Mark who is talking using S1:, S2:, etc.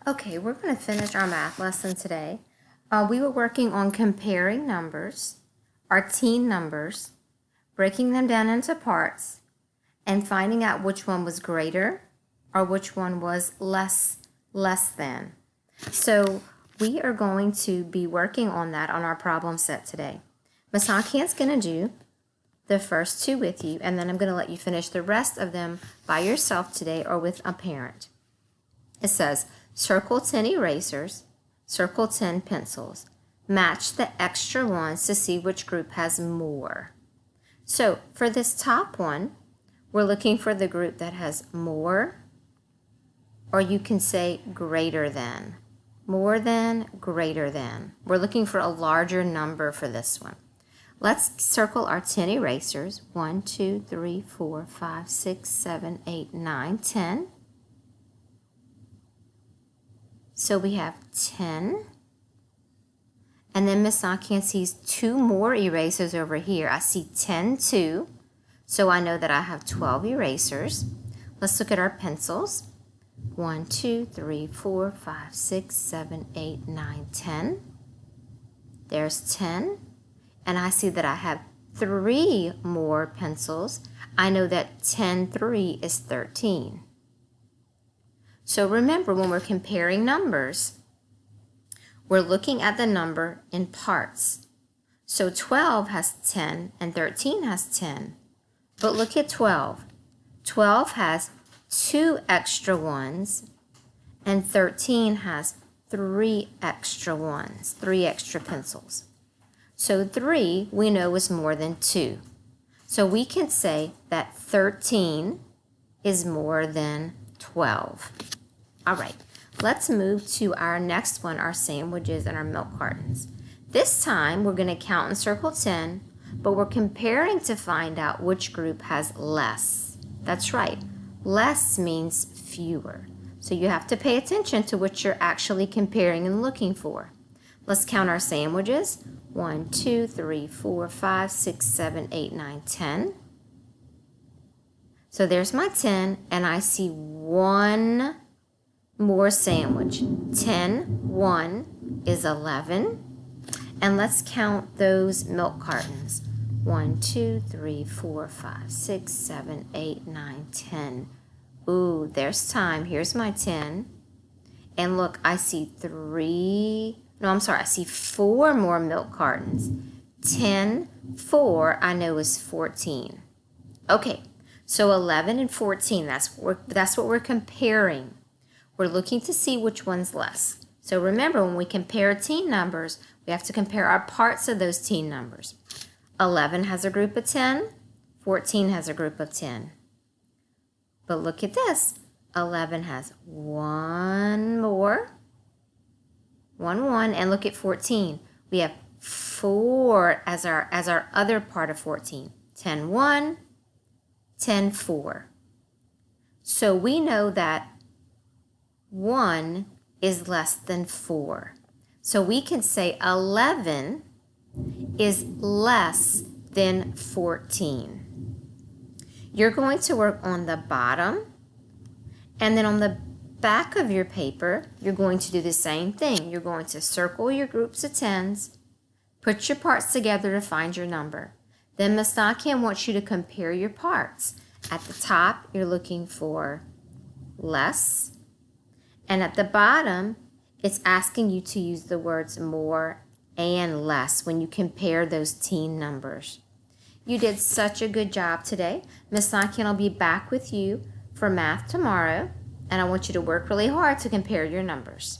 S1: Okay, we're going to finish our math lesson today. We were working on comparing numbers, our teen numbers, breaking them down into parts, and finding out which one was greater or which one was less than. So we are going to be working on that on our problem set today. Ms. Hankian's going to do the first two with you, and then I'm going to let you finish the rest of them by yourself today or with a parent. It says, circle 10 erasers, circle 10 pencils. Match the extra ones to see which group has more. So for this top one, we're looking for the group that has more, or you can say greater than. More than, greater than. We're looking for a larger number for this one. Let's circle our 10 erasers. 1, 2, 3, 4, 5, 6, 7, 8, 9, 10. So we have 10. And then Miss Hankian sees two more erasers over here. I see 10 too. So I know that I have 12 erasers. Let's look at our pencils. 1, 2, 3, 4, 5, 6, 7, 8, 9, 10. There's 10. And I see that I have 3 more pencils. I know that 10, 3 is 13. So remember, when we're comparing numbers, we're looking at the number in parts. So 12 has 10 and 13 has 10. But look at 12. 12 has 2 extra ones and 13 has 3 extra ones, 3 extra pencils. So 3 we know is more than 2. So we can say that 13 is more than 12. All right, let's move to our next one, our sandwiches and our milk cartons. This time we're going to count and circle 10, but we're comparing to find out which group has less. That's right, less means fewer. So you have to pay attention to what you're actually comparing and looking for. Let's count our sandwiches. 1, 2, 3, 4, 5, 6, 7, 8, 9, 10. So there's my 10, and I see 1 more sandwich. 10, 1 is 11. And let's count those milk cartons. 1, 2, 3, 4, 5, 6, 7, 8, 9, 10. Ooh, there's time. Here's my 10. And look, I see I see 4 more milk cartons. 10, 4, I know is 14. Okay, so 11 and 14, that's what we're comparing. We're looking to see which one's less. So remember, when we compare teen numbers, we have to compare our parts of those teen numbers. 11 has a group of 10, 14 has a group of 10. But look at this. 11 has 1 more. 1, and look at 14. We have 4 as our other part of 14. 10, 1, 10, 4. So we know that 1 is less than 4. So we can say 11 is less than 14. You're going to work on the bottom, and then on the back of your paper, you're going to do the same thing. You're going to circle your groups of 10s, put your parts together to find your number. Then Ms. Hankian wants you to compare your parts. At the top, you're looking for less, and at the bottom, it's asking you to use the words more and less when you compare those teen numbers. You did such a good job today. Ms. Hankian will be back with you for math tomorrow, and I want you to work really hard to compare your numbers.